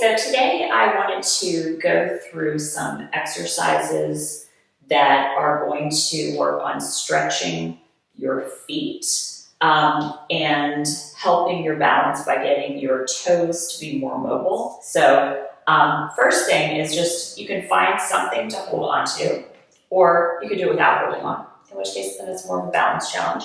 so today I wanted to go through some exercises that are going to work on stretching your feet and helping your balance by getting your toes to be more mobile. So first thing is just you can find something to hold on to, or you could do it without holding on, in which case then it's more of a balance challenge.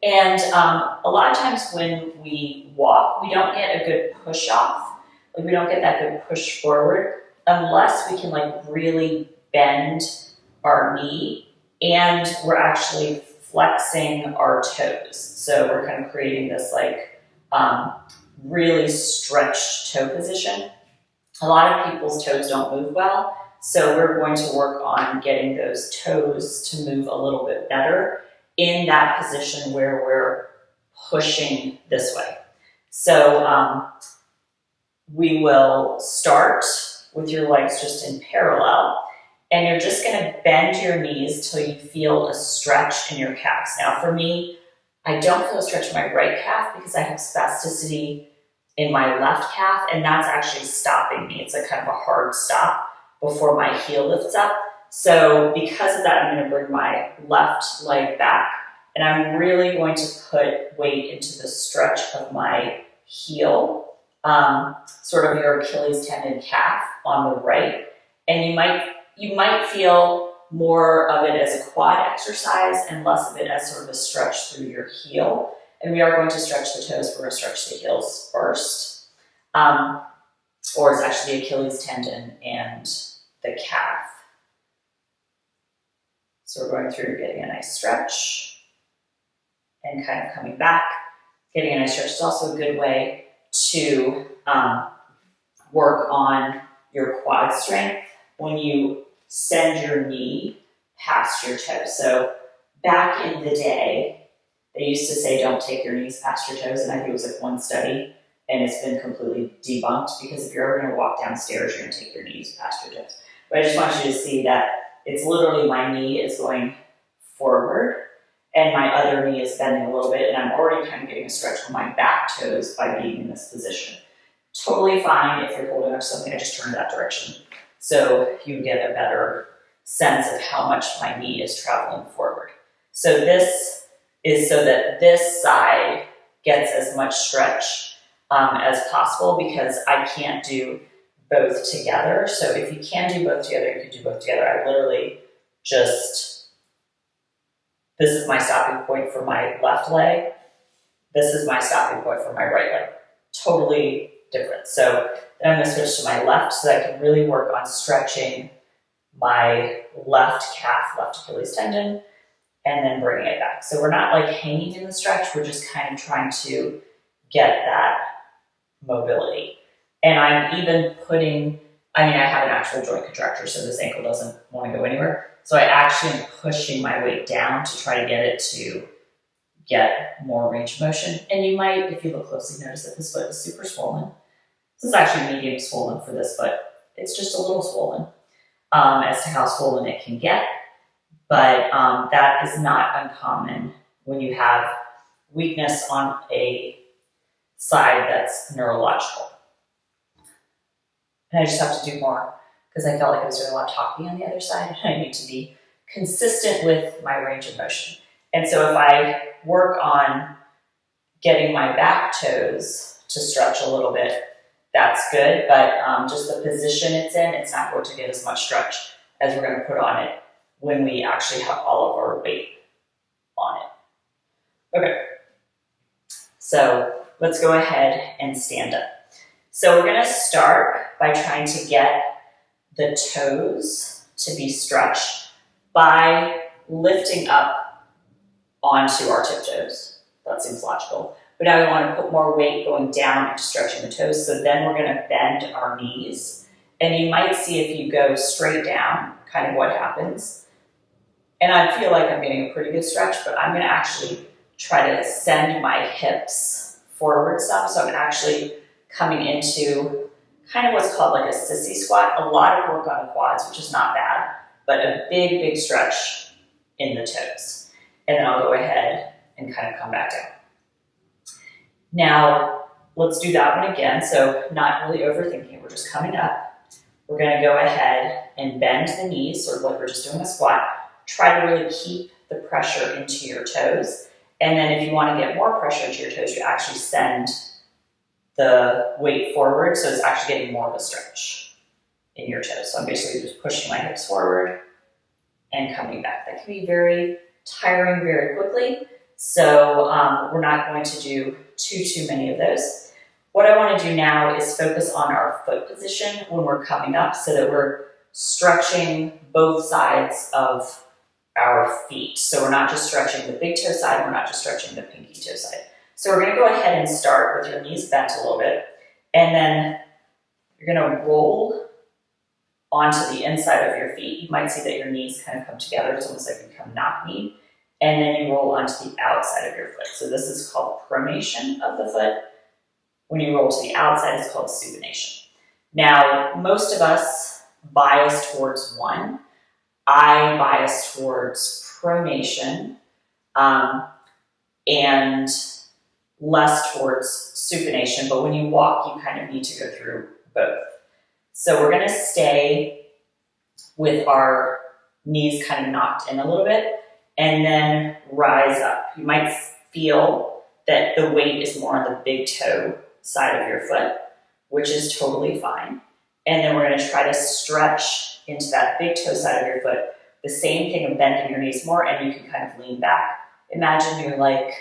And a lot of times when we walk, we don't get a good push off. Like we don't get that good push forward unless we can like really bend our knee and we're actually flexing our toes. So we're kind of creating this like really stretched toe position. A lot of people's toes don't move well, so we're going to work on getting those toes to move a little bit better in that position where we're pushing this way. So we will start with your legs just in parallel, and you're just going to bend your knees till you feel a stretch in your calves. Now for me, I don't feel a stretch in my right calf because I have spasticity in my left calf, and that's actually stopping me. It's a kind of a hard stop before my heel lifts up. So because of that, I'm going to bring my left leg back, and I'm really going to put weight into the stretch of my heel, sort of your Achilles tendon calf on the right. And you might feel more of it as a quad exercise and less of it as sort of a stretch through your heel. And we are going to stretch the toes. We're going to stretch the heels first. Or it's actually the Achilles tendon and the calf. So we're going through getting a nice stretch and kind of coming back. Getting a nice stretch is also a good way to work on your quad strength when you send your knee past your toes. So back in the day, they used to say don't take your knees past your toes, and I think it was like one study, and it's been completely debunked because if you're ever going to walk downstairs, you're going to take your knees past your toes. But I just want you to see that it's literally my knee is going forward and my other knee is bending a little bit, and I'm already kind of getting a stretch on my back toes by being in this position. Totally fine if you're holding up something, I just turn that direction so you get a better sense of how much my knee is traveling forward. So this is so that this side gets as much stretch as possible because I can't do both together. So if you can do both together, you can do both together. I literally just, this is my stopping point for my left leg. This is my stopping point for my right leg. Totally different. So then I'm going to switch to my left so that I can really work on stretching my left calf, left Achilles tendon, and then bringing it back. So we're not like hanging in the stretch, we're just kind of trying to get that mobility. And I'm even putting, I have an actual joint contracture, so this ankle doesn't want to go anywhere. So I actually am pushing my weight down to try to get it to get more range of motion. And you might, if you look closely, notice that this foot is super swollen. This is actually medium swollen for this foot. It's just a little swollen as to how swollen it can get. But that is not uncommon when you have weakness on a side that's neurological. And I just have to do more because I felt like I was doing a lot of talking on the other side, and I need to be consistent with my range of motion. And so if I work on getting my back toes to stretch a little bit, that's good, but just the position it's in, it's not going to get as much stretch as we're going to put on it when we actually have all of our weight on it. Okay, so let's go ahead and stand up. So we're going to start by trying to get the toes to be stretched by lifting up onto our tiptoes. That seems logical. But now we want to put more weight going down into stretching the toes. So then we're going to bend our knees. And you might see if you go straight down, kind of what happens. And I feel like I'm getting a pretty good stretch, but I'm going to actually try to send my hips forward some. So I'm actually coming into kind of what's called like a sissy squat. A lot of work on the quads, which is not bad, but a big, big stretch in the toes. And then I'll go ahead and kind of come back down. Now, let's do that one again. So not really overthinking, we're just coming up. We're gonna go ahead and bend the knees, sort of like we're just doing a squat. Try to really keep the pressure into your toes. And then if you wanna get more pressure into your toes, you actually send the weight forward, so it's actually getting more of a stretch in your toes. So I'm basically just pushing my hips forward and coming back. That can be very tiring very quickly. So we're not going to do too many of those. What I want to do now is focus on our foot position when we're coming up so that we're stretching both sides of our feet. So we're not just stretching the big toe side, we're not just stretching the pinky toe side. So we're gonna go ahead and start with your knees bent a little bit, and then you're gonna roll onto the inside of your feet. You might see that your knees kind of come together. It's almost like you become knock knee. And then you roll onto the outside of your foot. So this is called pronation of the foot. When you roll to the outside, it's called supination. Now, most of us bias towards one. I bias towards pronation and less towards supination. But when you walk, you kind of need to go through both. So we're gonna stay with our knees kind of knocked in a little bit and then rise up. You might feel that the weight is more on the big toe side of your foot, which is totally fine. And then we're gonna try to stretch into that big toe side of your foot. The same thing of bending your knees more, and you can kind of lean back. Imagine you're like,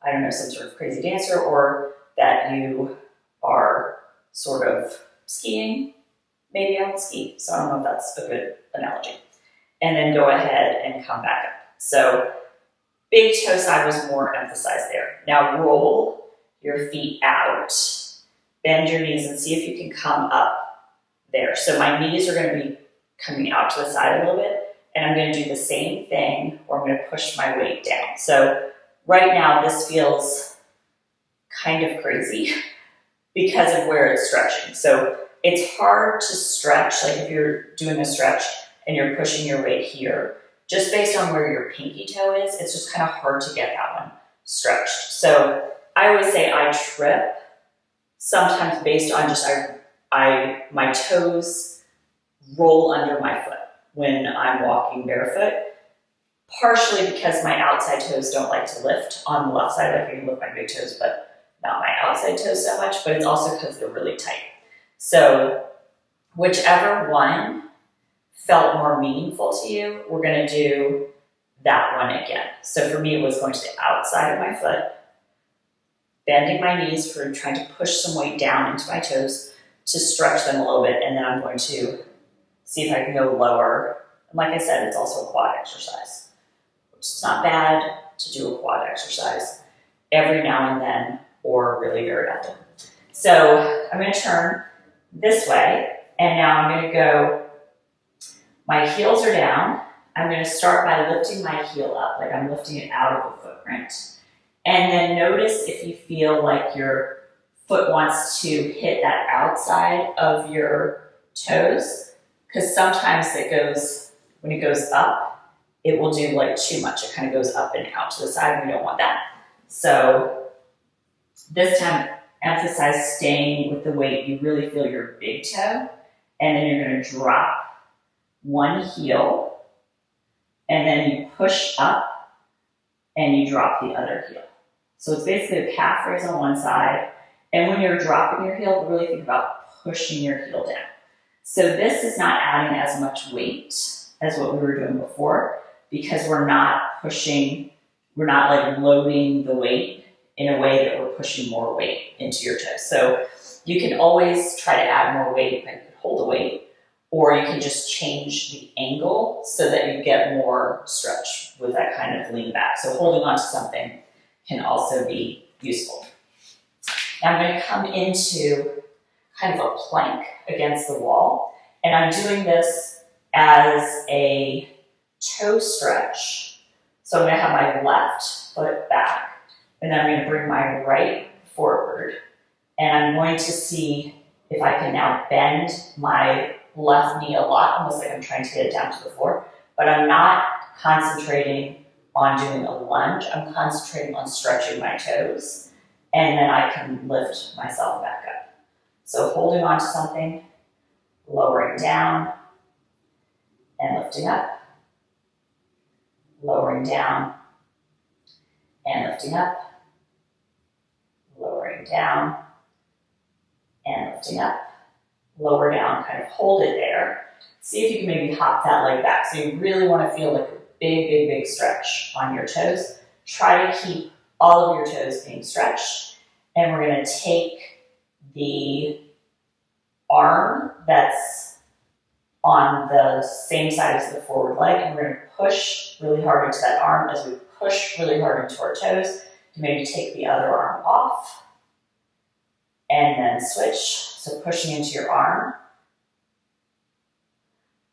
I don't know, some sort of crazy dancer, or that you are sort of skiing. Maybe I don't ski, so I don't know if that's a good analogy. And then go ahead and come back up. So big toe side was more emphasized there. Now roll your feet out, bend your knees, and see if you can come up there. So my knees are gonna be coming out to the side a little bit, and I'm gonna do the same thing, or I'm gonna push my weight down. So right now this feels kind of crazy because of where it's stretching. So it's hard to stretch, like if you're doing a stretch and you're pushing your weight here, just based on where your pinky toe is, it's just kind of hard to get that one stretched. So I always say I trip, sometimes based on just my toes roll under my foot when I'm walking barefoot, partially because my outside toes don't like to lift on the left side. Like I can lift my big toes, but not my outside toes so much, but it's also because they're really tight. So whichever one felt more meaningful to you, we're gonna do that one again. So for me, it was going to the outside of my foot, bending my knees for trying to push some weight down into my toes to stretch them a little bit, and then I'm going to see if I can go lower. And like I said, it's also a quad exercise, which is not bad to do a quad exercise every now and then, or really very often. So I'm gonna turn this way, and now I'm gonna go, my heels are down. I'm gonna start by lifting my heel up, like I'm lifting it out of the footprint. And then notice if you feel like your foot wants to hit that outside of your toes, because sometimes it goes, when it goes up, it will do like too much. It kind of goes up and out to the side, and we don't want that. So this time, emphasize staying with the weight. You really feel your big toe, and then you're gonna drop one heel, and then you push up, and you drop the other heel. So it's basically a calf raise on one side, and when you're dropping your heel, really think about pushing your heel down. So this is not adding as much weight as what we were doing before, because we're not pushing, we're not like loading the weight in a way that we're pushing more weight into your toes. So you can always try to add more weight, like you can hold the weight, or you can just change the angle so that you get more stretch with that kind of lean back. So holding on to something can also be useful. Now I'm going to come into kind of a plank against the wall, and I'm doing this as a toe stretch. So I'm going to have my left foot back, and then I'm going to bring my right forward, and I'm going to see if I can now bend my left knee a lot, almost like I'm trying to get it down to the floor, but I'm not concentrating on doing a lunge. I'm concentrating on stretching my toes and then I can lift myself back up. So holding on to something, lowering down, and lifting up, lowering down, and lifting up, lowering down, and lifting up, lower down, kind of hold it there. See if you can maybe hop that leg back. So you really want to feel like a big, big, big stretch on your toes. Try to keep all of your toes being stretched. And we're going to take the arm that's on the same side as the forward leg, and we're going to push really hard into that arm. As we push really hard into our toes, you maybe take the other arm off and then switch. So pushing into your arm.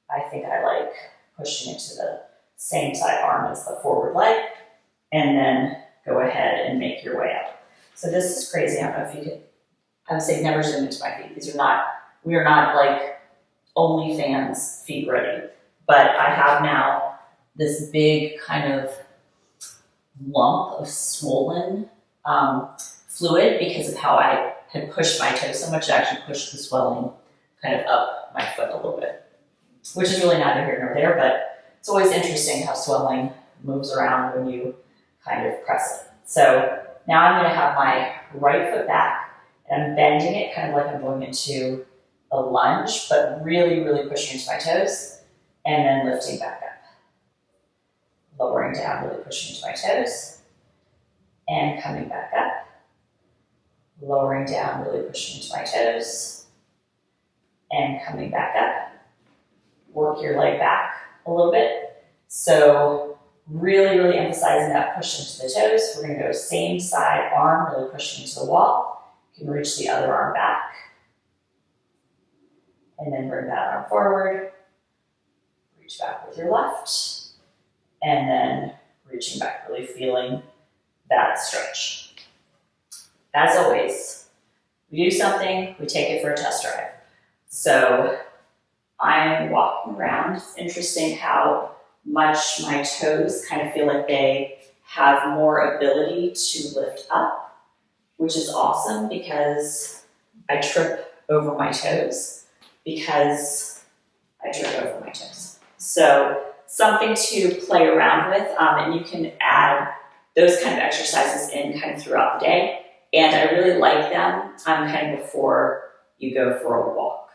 I think I like pushing into the same side arm as the forward leg, and then go ahead and make your way up. So this is crazy. I don't know if you could, I would say never zoom into my feet. We are not like OnlyFans feet ready, but I have now this big kind of lump of swollen fluid because of how I had pushed my toes so much. It actually pushed the swelling kind of up my foot a little bit, which is really neither here nor there, but it's always interesting how swelling moves around when you kind of press it. So now I'm going to have my right foot back, and I'm bending it kind of like I'm going into a lunge, but really, really pushing into my toes, and then lifting back up. Lowering down, really pushing into my toes, and coming back up. Lowering down, really pushing into my toes, and coming back up. Work your leg back a little bit. So really, really emphasizing that push into the toes. We're going to go same side arm, really pushing into the wall. You can reach the other arm back. And then bring that arm forward. Reach back with your left. And then reaching back, really feeling that stretch. As always, we do something, we take it for a test drive. So I'm walking around. It's interesting how much my toes kind of feel like they have more ability to lift up, which is awesome because I trip over my toes So something to play around with, and you can add those kind of exercises in kind of throughout the day. And I really like them kind of before you go for a walk.